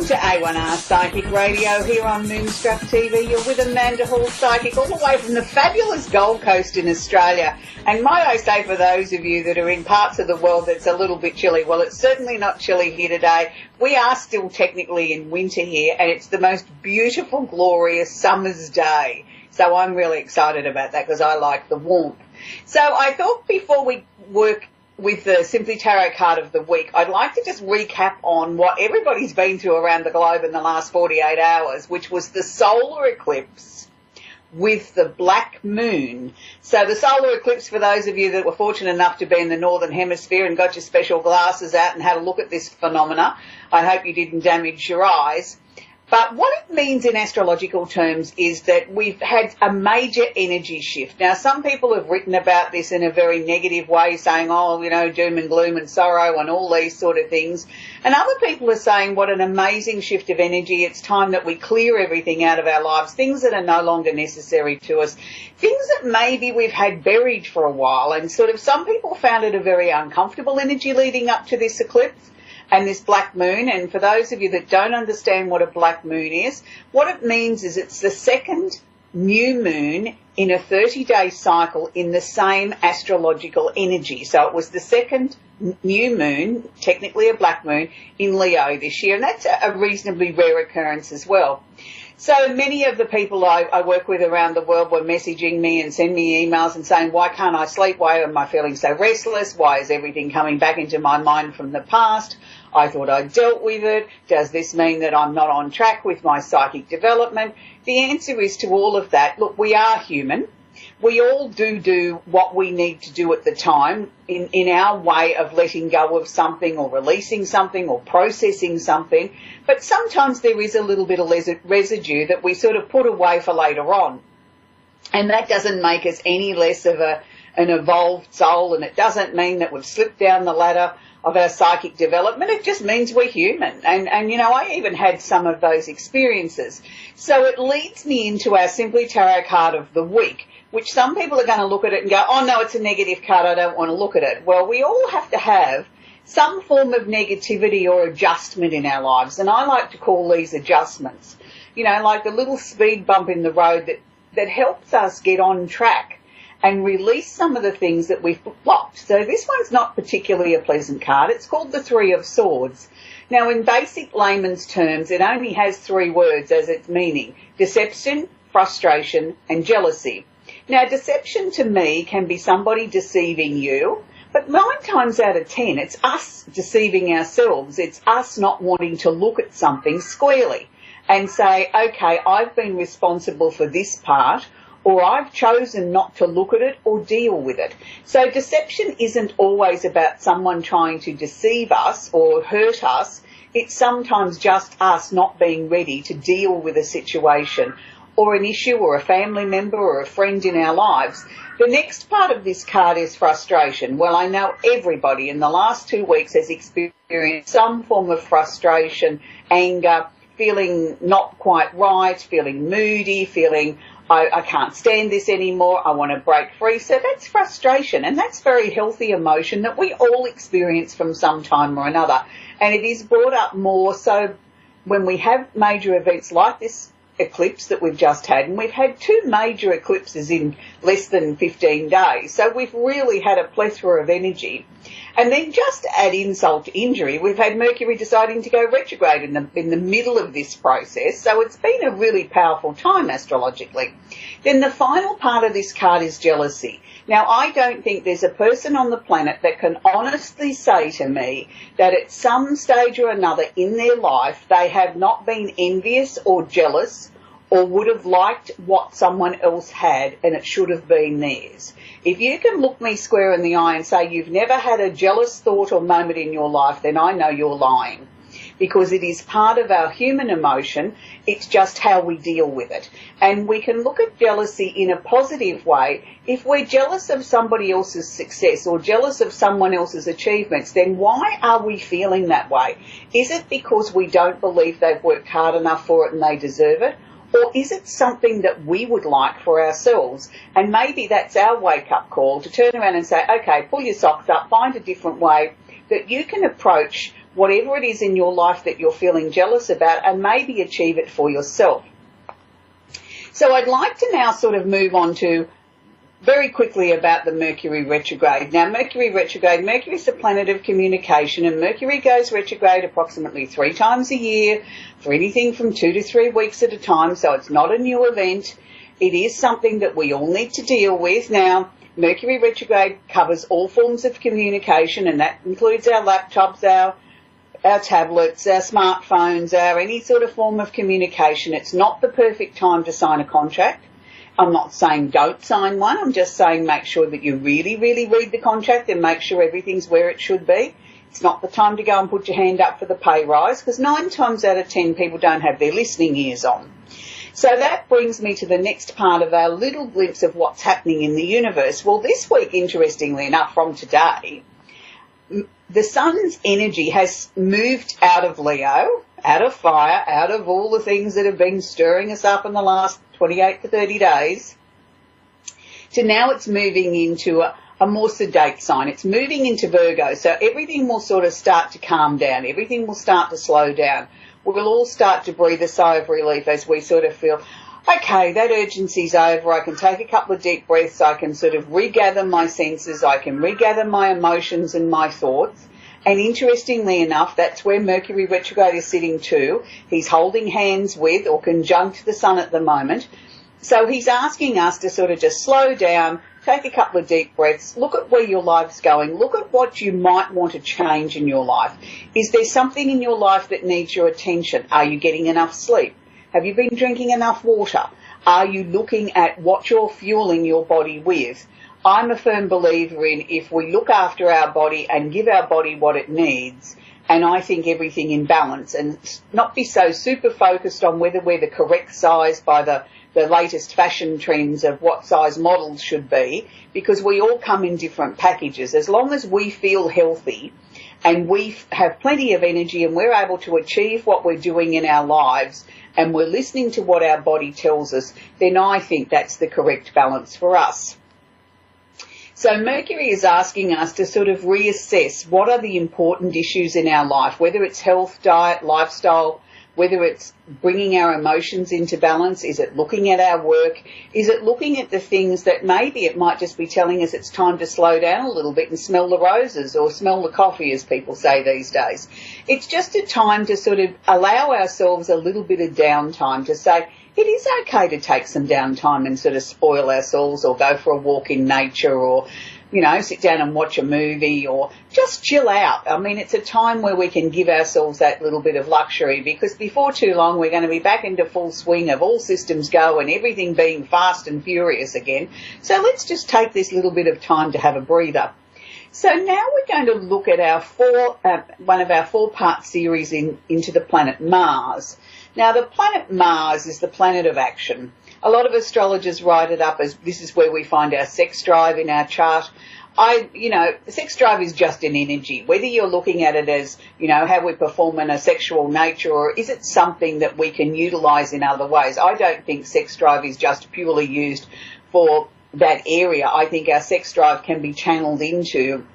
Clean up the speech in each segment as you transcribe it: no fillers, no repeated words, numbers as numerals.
Welcome to A1R Psychic Radio here on Moonstruck TV. You're with Amanda Hall Psychic all the way from the fabulous Gold Coast in Australia. And might I say, for those of you that are in parts of the world that's a little bit chilly, well, it's certainly not chilly here today. We are still technically in winter here, and it's the most beautiful, glorious summer's day. So I'm really excited about that because I like the warmth. So I thought before we work with the Simply Tarot card of the week, I'd like to just recap on what everybody's been through around the globe in the last 48 hours, which was the solar eclipse with the black moon. So the solar eclipse, for those of you that were fortunate enough to be in the Northern Hemisphere and got your special glasses out and had a look at this phenomena, I hope you didn't damage your eyes. But what it means in astrological terms is that we've had a major energy shift. Now, some people have written about this in a very negative way, saying, oh, you know, doom and gloom and sorrow and all these sort of things. And other people are saying what an amazing shift of energy. It's time that we clear everything out of our lives, things that are no longer necessary to us, things that maybe we've had buried for a while. And sort of some people found it a very uncomfortable energy leading up to this eclipse and this black moon. And for those of you that don't understand what a black moon is, what it means is it's the second new moon in a 30-day cycle in the same astrological energy. So it was the second new moon, technically a black moon, in Leo this year, and that's a reasonably rare occurrence as well. So many of the people I work with around the world were messaging me and sending me emails and saying, why can't I sleep? Why am I feeling so restless? Why is everything coming back into my mind from the past? I thought I'd dealt with it. Does this mean that I'm not on track with my psychic development? The answer is to all of that. Look, we are human. We all do what we need to do at the time in our way of letting go of something or releasing something or processing something. But sometimes there is a little bit of residue that we sort of put away for later on. And that doesn't make us any less of an evolved soul, and it doesn't mean that we've slipped down the ladder of our psychic development. It just means we're human. And you know, I even had some of those experiences. So it leads me into our Simply Tarot card of the week, which some people are going to look at it and go, oh, no, it's a negative card, I don't want to look at it. Well, we all have to have some form of negativity or adjustment in our lives, and I like to call these adjustments. You know, like the little speed bump in the road that helps us get on track and release some of the things that we've blocked. So this one's not particularly a pleasant card. It's called the Three of Swords. Now, in basic layman's terms, it only has three words as its meaning: deception, frustration, and jealousy. Now, deception to me can be somebody deceiving you, but 9 times out of 10, it's us deceiving ourselves. It's us not wanting to look at something squarely and say, okay, I've been responsible for this part, or I've chosen not to look at it or deal with it. So deception isn't always about someone trying to deceive us or hurt us. It's sometimes just us not being ready to deal with a situation or an issue or a family member or a friend in our lives. The next part of this card is frustration. Well, I know everybody in the last 2 weeks has experienced some form of frustration, anger, feeling not quite right, feeling moody, feeling I can't stand this anymore, I want to break free. So that's frustration, and that's very healthy emotion that we all experience from some time or another. And it is brought up more so when we have major events like this eclipse that we've just had, and we've had 2 major eclipses in less than 15 days. So we've really had a plethora of energy. And then just to add insult to injury, we've had Mercury deciding to go retrograde in the middle of this process. So it's been a really powerful time astrologically. Then the final part of this card is jealousy. Now, I don't think there's a person on the planet that can honestly say to me that at some stage or another in their life they have not been envious or jealous or would have liked what someone else had and it should have been theirs. If you can look me square in the eye and say you've never had a jealous thought or moment in your life, then I know you're lying. Because it is part of our human emotion, it's just how we deal with it. And we can look at jealousy in a positive way. If we're jealous of somebody else's success or jealous of someone else's achievements, then why are we feeling that way? Is it because we don't believe they've worked hard enough for it and they deserve it? Or is it something that we would like for ourselves? And maybe that's our wake-up call to turn around and say, okay, pull your socks up, find a different way that you can approach whatever it is in your life that you're feeling jealous about, and maybe achieve it for yourself. So I'd like to now sort of move on to very quickly about the Mercury retrograde. Now, Mercury is the planet of communication, and Mercury goes retrograde approximately 3 times a year for anything from 2 to 3 weeks at a time, so it's not a new event. It is something that we all need to deal with. Now, Mercury retrograde covers all forms of communication, and that includes our laptops, our tablets, our smartphones, any sort of form of communication. It's not the perfect time to sign a contract. I'm not saying don't sign one. I'm just saying make sure that you really, really read the contract and make sure everything's where it should be. It's not the time to go and put your hand up for the pay rise, because 9 times out of 10 people don't have their listening ears on. So that brings me to the next part of our little glimpse of what's happening in the universe. Well, this week, interestingly enough, from today, the sun's energy has moved out of Leo, out of fire, out of all the things that have been stirring us up in the last 28 to 30 days, to now it's moving into a more sedate sign. It's moving into Virgo, so everything will sort of start to calm down. Everything will start to slow down. We'll all start to breathe a sigh of relief as we sort of feel, okay, that urgency's over. I can take a couple of deep breaths. I can sort of regather my senses. I can regather my emotions and my thoughts. And interestingly enough, that's where Mercury retrograde is sitting too. He's holding hands with or conjunct the sun at the moment. So he's asking us to sort of just slow down, take a couple of deep breaths, look at where your life's going, look at what you might want to change in your life. Is there something in your life that needs your attention? Are you getting enough sleep? Have you been drinking enough water? Are you looking at what you're fueling your body with? I'm a firm believer in if we look after our body and give our body what it needs, and I think everything in balance, and not be so super focused on whether we're the correct size by the latest fashion trends of what size models should be, because we all come in different packages. As long as we feel healthy and we have plenty of energy and we're able to achieve what we're doing in our lives and we're listening to what our body tells us, then I think that's the correct balance for us. So Mercury is asking us to sort of reassess what are the important issues in our life, whether it's health, diet, lifestyle, whether it's bringing our emotions into balance. Is it looking at our work? Is it looking at the things that maybe it might just be telling us it's time to slow down a little bit and smell the roses or smell the coffee, as people say these days? It's just a time to sort of allow ourselves a little bit of downtime, to say, it is okay to take some downtime and sort of spoil ourselves, or go for a walk in nature, or, you know, sit down and watch a movie, or just chill out. I mean, it's a time where we can give ourselves that little bit of luxury, because before too long we're going to be back into full swing of all systems go and everything being fast and furious again. So let's just take this little bit of time to have a breather. So now we're going to look at our one of our 4-part series into the planet Mars. Now, the planet Mars is the planet of action. A lot of astrologers write it up as this is where we find our sex drive in our chart. Sex drive is just an energy. Whether you're looking at it as, how we perform in a sexual nature, or is it something that we can utilise in other ways? I don't think sex drive is just purely used for that area. I think our sex drive can be channeled into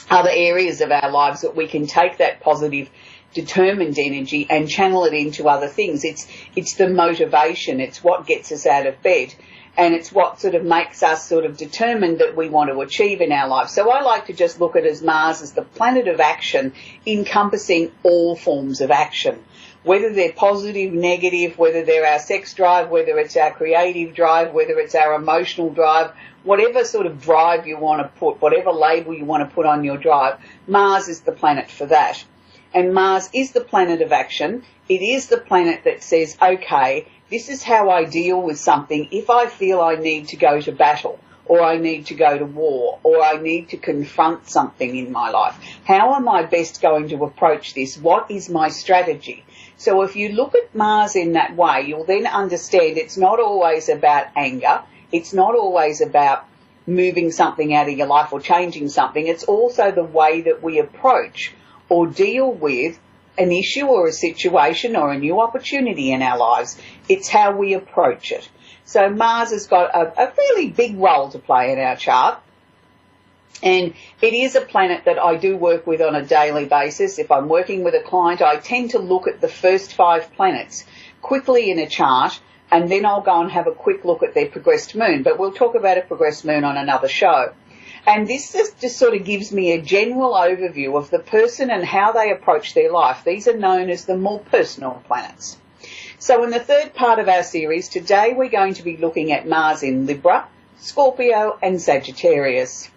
other areas of our lives, that we can take that positive, determined energy and channel it into other things. It's the motivation. It's what gets us out of bed, and it's what sort of makes us sort of determined that we want to achieve in our life. So I like to just look at it as Mars as the planet of action, encompassing all forms of action, whether they're positive, negative, whether they're our sex drive, whether it's our creative drive, whether it's our emotional drive, whatever sort of drive you want to put, whatever label you want to put on your drive, Mars is the planet for that. And Mars is the planet of action. It is the planet that says, okay, this is how I deal with something if I feel I need to go to battle, or I need to go to war, or I need to confront something in my life. How am I best going to approach this? What is my strategy? So if you look at Mars in that way, you'll then understand it's not always about anger. It's not always about moving something out of your life or changing something. It's also the way that we approach or deal with an issue or a situation or a new opportunity in our lives. It's how we approach it. So Mars has got a fairly big role to play in our chart. And it is a planet that I do work with on a daily basis. If I'm working with a client, I tend to look at the first 5 planets quickly in a chart, and then I'll go and have a quick look at their progressed moon. But we'll talk about a progressed moon on another show. And this just sort of gives me a general overview of the person and how they approach their life. These are known as the more personal planets. So in the third part of our series, today we're going to be looking at Mars in Libra, Scorpio and Sagittarius.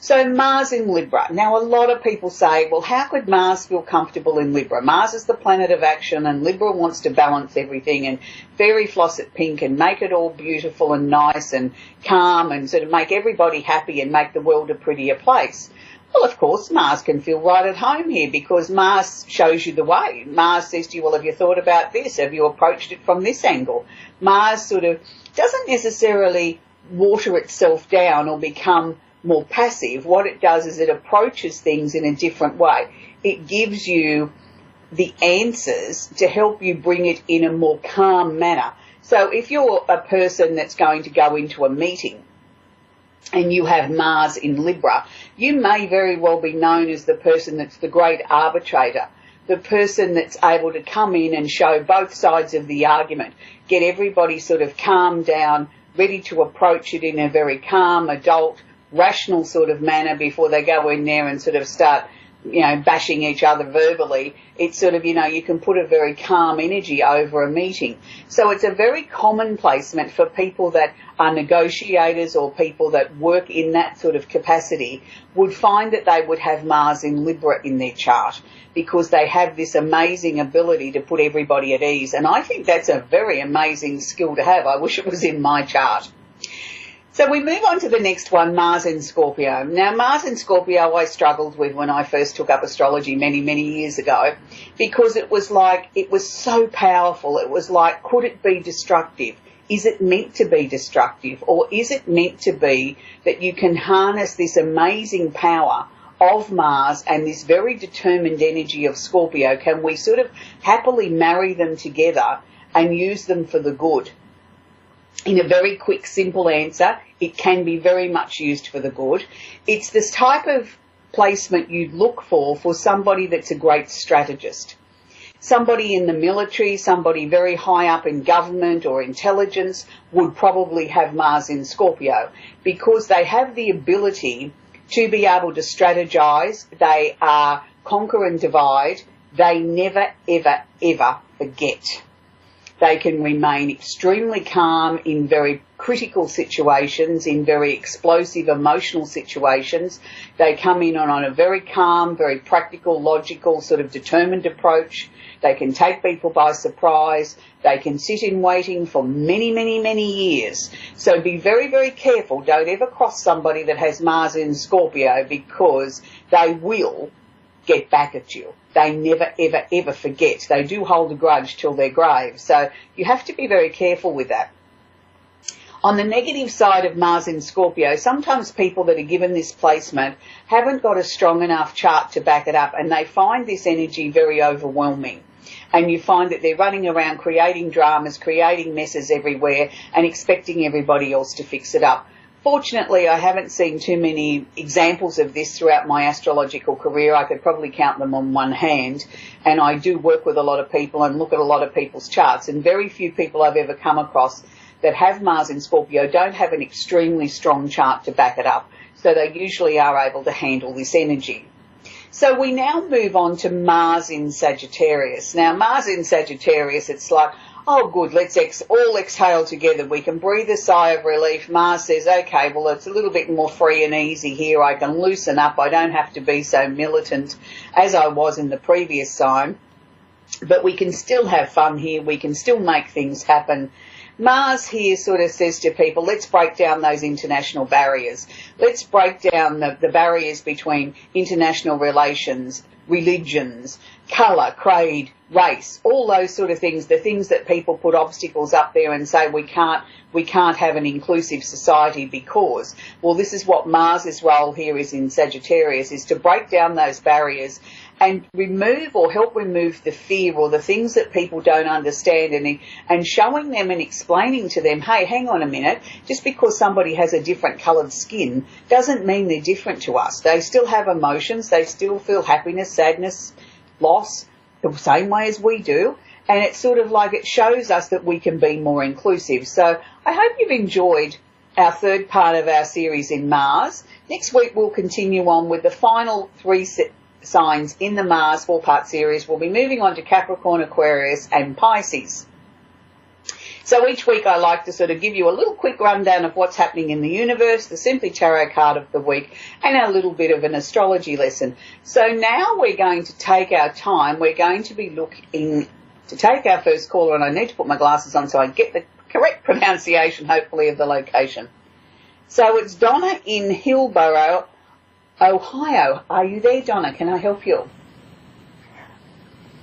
So Mars in Libra. Now a lot of people say, well, how could Mars feel comfortable in Libra? Mars is the planet of action and Libra wants to balance everything and fairy floss it pink and make it all beautiful and nice and calm and sort of make everybody happy and make the world a prettier place. Well, of course, Mars can feel right at home here because Mars shows you the way. Mars says to you, well, have you thought about this? Have you approached it from this angle? Mars sort of doesn't necessarily water itself down or become more passive. What it does is it approaches things in a different way. It gives you the answers to help you bring it in a more calm manner. So if you're a person that's going to go into a meeting and you have Mars in Libra, you may very well be known as the person that's the great arbitrator, the person that's able to come in and show both sides of the argument, get everybody sort of calmed down, ready to approach it in a very calm, adult, rational sort of manner before they go in there and sort of start, bashing each other verbally. It's sort of, you can put a very calm energy over a meeting. So it's a very common placement for people that are negotiators or people that work in that sort of capacity would find that they would have Mars in Libra in their chart because they have this amazing ability to put everybody at ease. And I think that's a very amazing skill to have. I wish it was in my chart. So we move on to the next one, Mars in Scorpio. Now, Mars in Scorpio I struggled with when I first took up astrology many, many years ago because it was so powerful. It was like, could it be destructive? Is it meant to be destructive? Or is it meant to be that you can harness this amazing power of Mars and this very determined energy of Scorpio? Can we sort of happily marry them together and use them for the good? In a very quick, simple answer, it can be very much used for the good. It's this type of placement you'd look for somebody that's a great strategist. Somebody in the military, somebody very high up in government or intelligence would probably have Mars in Scorpio because they have the ability to be able to strategize. They are conquer and divide. They never, ever, ever forget. They can remain extremely calm in very critical situations, in very explosive emotional situations. They come in on a very calm, very practical, logical, sort of determined approach. They can take people by surprise. They can sit in waiting for many, many, many years. So be very, very careful. Don't ever cross somebody that has Mars in Scorpio because they will get back at you. They never, ever, ever forget. They do hold a grudge till their grave. So you have to be very careful with that. On the negative side of Mars in Scorpio, sometimes people that are given this placement haven't got a strong enough chart to back it up and they find this energy very overwhelming. And you find that they're running around creating dramas, creating messes everywhere and expecting everybody else to fix it up. Fortunately, I haven't seen too many examples of this throughout my astrological career. I could probably count them on one hand. And I do work with a lot of people and look at a lot of people's charts. And very few people I've ever come across that have Mars in Scorpio don't have an extremely strong chart to back it up. So they usually are able to handle this energy. So we now move on to Mars in Sagittarius. Now, Mars in Sagittarius, it's like, oh, good, let's all exhale together. We can breathe a sigh of relief. Mars says, okay, well, it's a little bit more free and easy here. I can loosen up. I don't have to be so militant as I was in the previous sign. But we can still have fun here. We can still make things happen. Mars here sort of says to people, let's break down those international barriers. Let's break down the barriers between international relations, religions, colour, grade, race, all those sort of things, the things that people put obstacles up there and say we can't have an inclusive society because, well, this is what Mars's role here is in Sagittarius, is to break down those barriers and remove or help remove the fear or the things that people don't understand, and showing them and explaining to them, hey, hang on a minute, just because somebody has a different coloured skin doesn't mean they're different to us. They still have emotions, they still feel happiness, sadness, loss, the same way as we do, and it's sort of like it shows us that we can be more inclusive. So I hope you've enjoyed our third part of our series in Mars. Next week we'll continue on with the final three signs in the Mars four-part series. We'll be moving on to Capricorn, Aquarius and Pisces. So each week I like to sort of give you a little quick rundown of what's happening in the universe, the Simply Tarot card of the week, and a little bit of an astrology lesson. So now we're going to take our time. We're going to be looking to take our first caller, and I need to put my glasses on so I get the correct pronunciation, hopefully, of the location. So it's Donna in Hillsboro, Ohio. Are you there, Donna? Can I help you?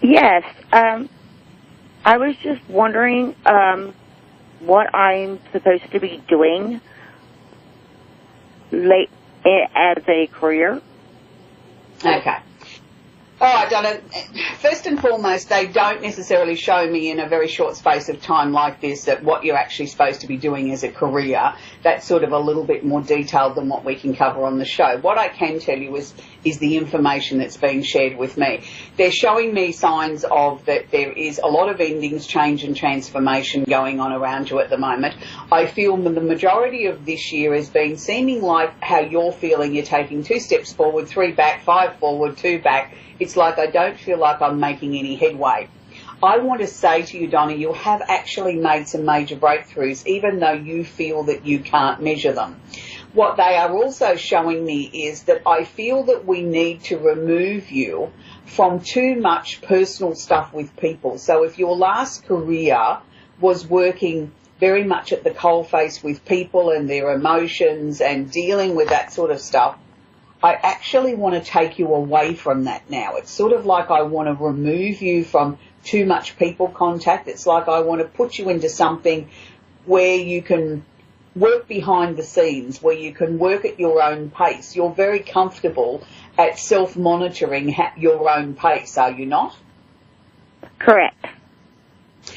Yes. I was just wondering what I'm supposed to be doing as a career. Okay. All right, Donna, first and foremost, they don't necessarily show me in a very short space of time like this that what you're actually supposed to be doing as a career. That's sort of a little bit more detailed than what we can cover on the show. What I can tell you is the information that's being shared with me. They're showing me signs of that there is a lot of endings, change and transformation going on around you at the moment. I feel the majority of this year has been seeming like how you're feeling. You're taking 2 steps forward, 3 back, 5 forward, 2 back. It's like I don't feel like I'm making any headway. I want to say to you, Donna, you have actually made some major breakthroughs, even though you feel that you can't measure them. What they are also showing me is that I feel that we need to remove you from too much personal stuff with people. So if your last career was working very much at the coalface with people and their emotions and dealing with that sort of stuff, I actually want to take you away from that now. It's sort of like I want to remove you from too much people contact. It's like I want to put you into something where you can work behind the scenes, where you can work at your own pace. You're very comfortable at self-monitoring at your own pace, are you not? Correct.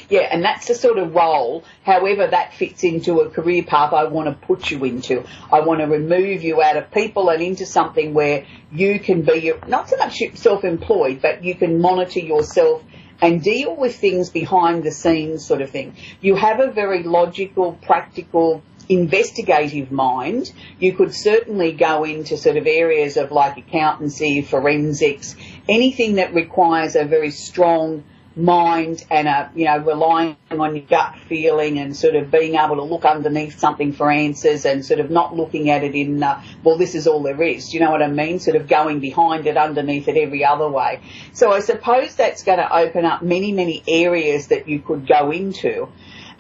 Yeah, and that's the sort of role, however that fits into a career path I want to put you into. I want to remove you out of people and into something where you can be, not so much self-employed, but you can monitor yourself and deal with things behind the scenes sort of thing. You have a very logical, practical, investigative mind. You could certainly go into sort of areas of like accountancy, forensics, anything that requires a very strong mind and relying on your gut feeling and sort of being able to look underneath something for answers and sort of not looking at it in, well, this is all there is. Do you know what I mean? Sort of going behind it, underneath it every other way. So I suppose that's going to open up many, many areas that you could go into.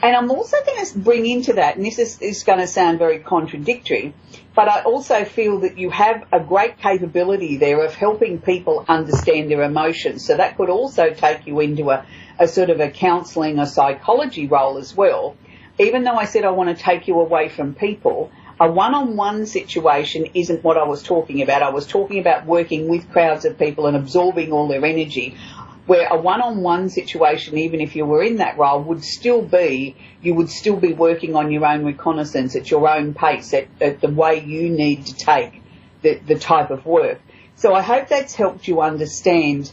And I'm also going to bring into that, and this is going to sound very contradictory, but I also feel that you have a great capability there of helping people understand their emotions. So that could also take you into a sort of a counselling or psychology role as well. Even though I said I want to take you away from people, a one-on-one situation isn't what I was talking about. I was talking about working with crowds of people and absorbing all their energy, where a one-on-one situation, even if you were in that role, would still be, you would still be working on your own reconnaissance at your own pace, at the way you need to take the type of work. So I hope that's helped you understand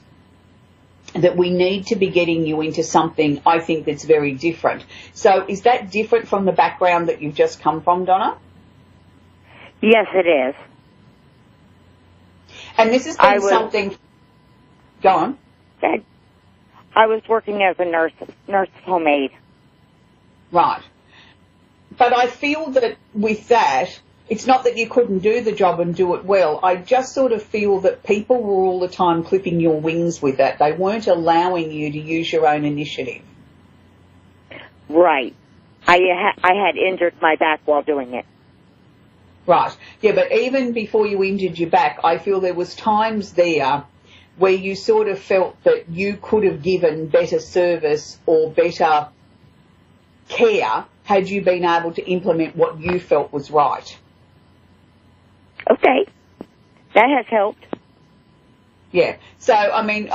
that we need to be getting you into something, I think, that's very different. So is that different from the background that you've just come from, Donna? Yes, it is. And this has been something... Go on. I was working as a nurse home aide. Right. But I feel that with that, it's not that you couldn't do the job and do it well. I just sort of feel that people were all the time clipping your wings with that. They weren't allowing you to use your own initiative. Right. I had injured my back while doing it. Right. Yeah, but even before you injured your back, I feel there was times there where you sort of felt that you could have given better service or better care had you been able to implement what you felt was right? Okay. That has helped. Yeah. So, I mean,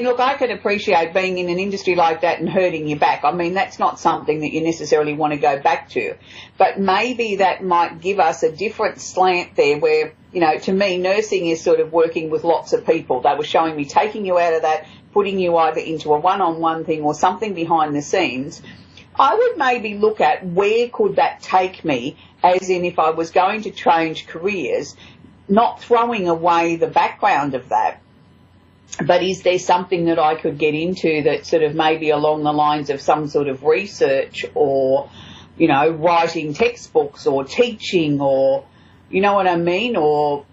look, I can appreciate being in an industry like that and hurting your back. I mean, that's not something that you necessarily want to go back to. But maybe that might give us a different slant there where, you know, to me, nursing is sort of working with lots of people. They were showing me taking you out of that, putting you either into a one-on-one thing or something behind the scenes. I would maybe look at where could that take me, as in if I was going to change careers, not throwing away the background of that, but is there something that I could get into that sort of maybe along the lines of some sort of research or, you know, writing textbooks or teaching or, you know what I mean, or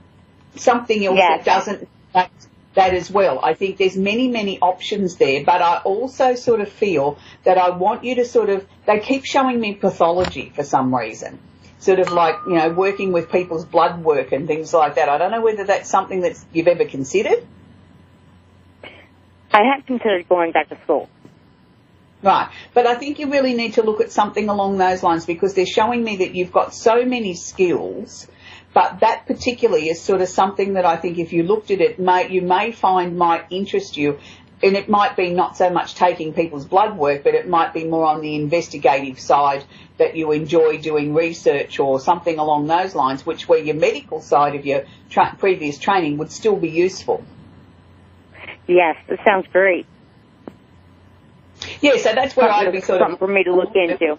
something else that doesn't that as well. I think there's many, many options there, but I also sort of feel that I want you to sort of, they keep showing me pathology for some reason, sort of like, you know, working with people's blood work and things like that. I don't know whether that's something that you've ever considered. I have considered going back to school. Right, but I think you really need to look at something along those lines because they're showing me that you've got so many skills, but that particularly is sort of something that I think if you looked at it, you may find might interest you, and it might be not so much taking people's blood work, but it might be more on the investigative side that you enjoy doing research or something along those lines, which where your medical side of your previous training would still be useful. Yes, that sounds great. Yeah, so that's where I'd be sort of... something for me to look into.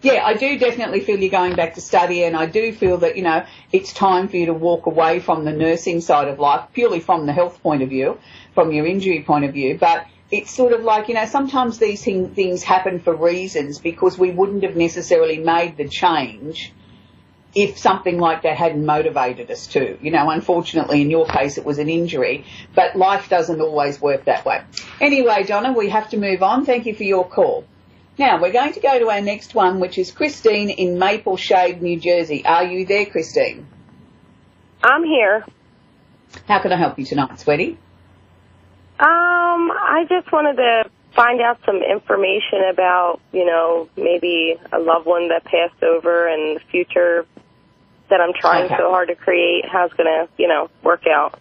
Yeah, I do definitely feel you're going back to study, and I do feel that, you know, it's time for you to walk away from the nursing side of life, purely from the health point of view, from your injury point of view. But it's sort of like, you know, sometimes these things happen for reasons because we wouldn't have necessarily made the change if something like that hadn't motivated us to. You know, unfortunately, in your case, it was an injury, but life doesn't always work that way. Anyway, Donna, we have to move on. Thank you for your call. Now, we're going to go to our next one, which is Christine in Maple Shade, New Jersey. Are you there, Christine? I'm here. How can I help you tonight, sweetie? I just wanted to find out some information about, you know, maybe a loved one that passed over and the future that I'm trying so hard to create, how it's going to, you know, work out.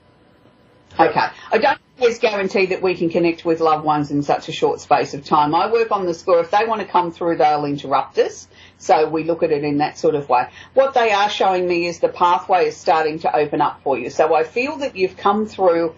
Okay. I don't always guarantee that we can connect with loved ones in such a short space of time. I work on the score. If they want to come through, they'll interrupt us. So we look at it in that sort of way. What they are showing me is the pathway is starting to open up for you. So I feel that you've come through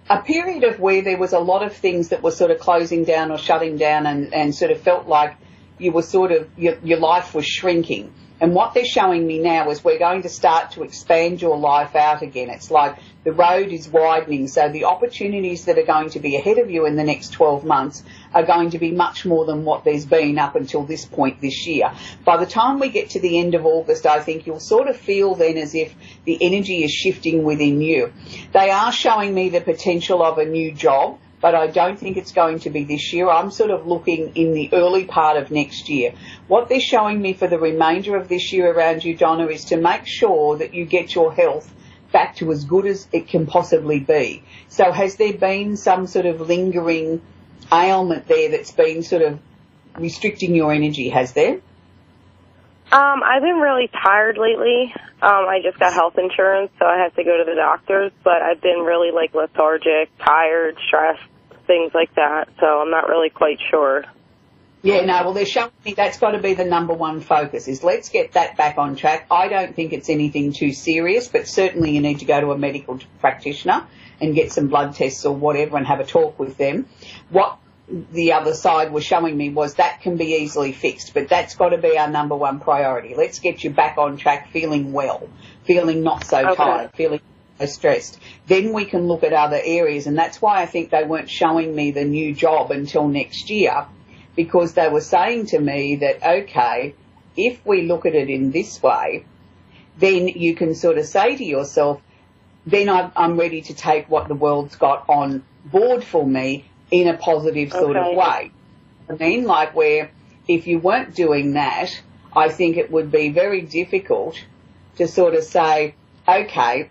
a period of where there was a lot of things that were sort of closing down or shutting down and sort of felt like you were sort of, your life was shrinking. And what they're showing me now is we're going to start to expand your life out again. It's like the road is widening, so the opportunities that are going to be ahead of you in the next 12 months are going to be much more than what there's been up until this point this year. By the time we get to the end of August, I think you'll sort of feel then as if the energy is shifting within you. They are showing me the potential of a new job, but I don't think it's going to be this year. I'm sort of looking in the early part of next year. What they're showing me for the remainder of this year around you, Donna, is to make sure that you get your health back to as good as it can possibly be. So has there been some sort of lingering ailment there that's been sort of restricting your energy, has there? I've been really tired lately. I just got health insurance, so I have to go to the doctors, but I've been really, like, lethargic, tired, stressed, things like that, so I'm not really quite sure. Yeah, no, well, they're showing me that's got to be the number one focus, is let's get that back on track. I don't think it's anything too serious, but certainly you need to go to a medical practitioner and get some blood tests or whatever and have a talk with them. What the other side was showing me was that can be easily fixed, but that's got to be our number one priority. Let's get you back on track, feeling well, feeling not so tired, feeling so stressed. Then we can look at other areas, and that's why I think they weren't showing me the new job until next year, because they were saying to me that, okay, if we look at it in this way, then you can sort of say to yourself, then I'm ready to take what the world's got on board for me in a positive sort of way. I mean, like where if you weren't doing that, I think it would be very difficult to sort of say, okay,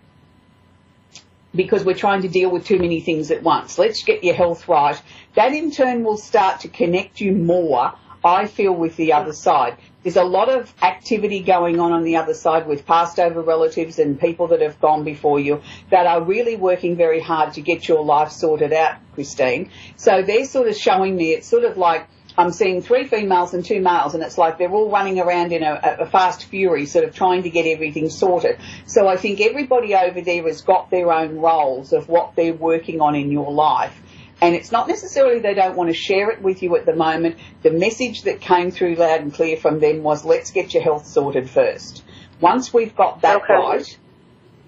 because we're trying to deal with too many things at once. Let's get your health right. That in turn will start to connect you more, I feel, with the other side. There's a lot of activity going on the other side with passed over relatives and people that have gone before you that are really working very hard to get your life sorted out, Christine. So they're sort of showing me, it's sort of like I'm seeing 3 females and 2 males, and it's like they're all running around in a fast fury, sort of trying to get everything sorted. So I think everybody over there has got their own roles of what they're working on in your life. And it's not necessarily they don't want to share it with you at the moment. The message that came through loud and clear from them was, let's get your health sorted first. Once we've got that right,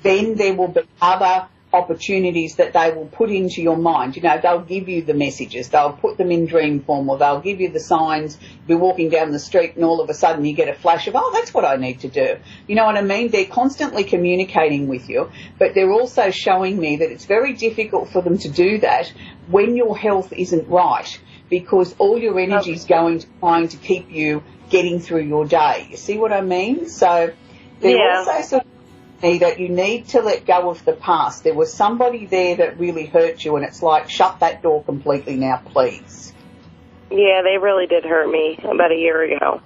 then there will be other opportunities that they will put into your mind. You know, they'll give you the messages, they'll put them in dream form, or they'll give you the signs. You'll be walking down the street and all of a sudden you get a flash of, oh, that's what I need to do. You know what I mean? They're constantly communicating with you, but they're also showing me that it's very difficult for them to do that when your health isn't right, because all your energy is going to trying to keep you getting through your day. You see what I mean? So they're also sort of that you need to let go of the past. There was somebody there that really hurt you, and it's like, shut that door completely now, please. Yeah, they really did hurt me about a year ago.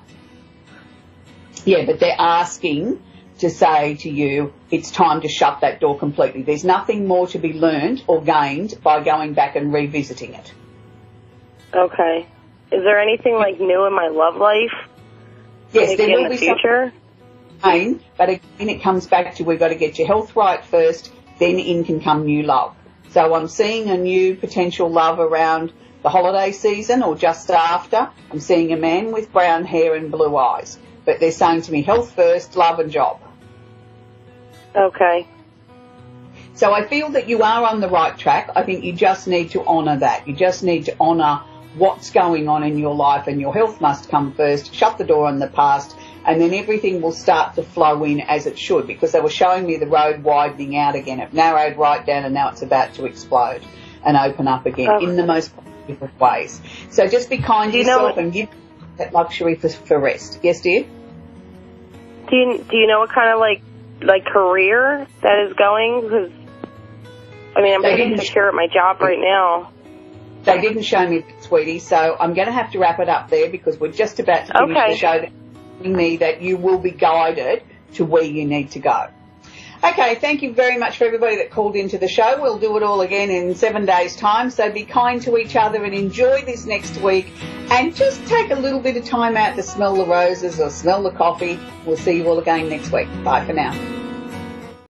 Yeah, but they're asking to say to you, it's time to shut that door completely. There's nothing more to be learned or gained by going back and revisiting it. Okay. Is there anything, like, new in my love life? Yes, there will in the be future. But again, it comes back to, we've got to get your health right first, then in can come new love. So I'm seeing a new potential love around the holiday season or just after. I'm seeing a man with brown hair and blue eyes. But they're saying to me, health first, love and job. Okay. So I feel that you are on the right track. I think you just need to honour that. You just need to honour what's going on in your life, and your health must come first. Shut the door on the past, and then everything will start to flow in as it should, because they were showing me the road widening out again. It narrowed right down, and now it's about to explode and open up again in the most positive ways. So just be kind to yourself and give that luxury for rest. Yes, dear? Do you know what kind of, like career that is going? Because, I mean, I'm pretty secure at my job right now. They didn't show me, sweetie, so I'm going to have to wrap it up there, because we're just about to finish the show. They're telling me that you will be guided to where you need to go. Okay, thank you very much for everybody that called into the show. We'll do it all again in 7 days' time, so be kind to each other and enjoy this next week, and just take a little bit of time out to smell the roses or smell the coffee. We'll see you all again next week. Bye for now.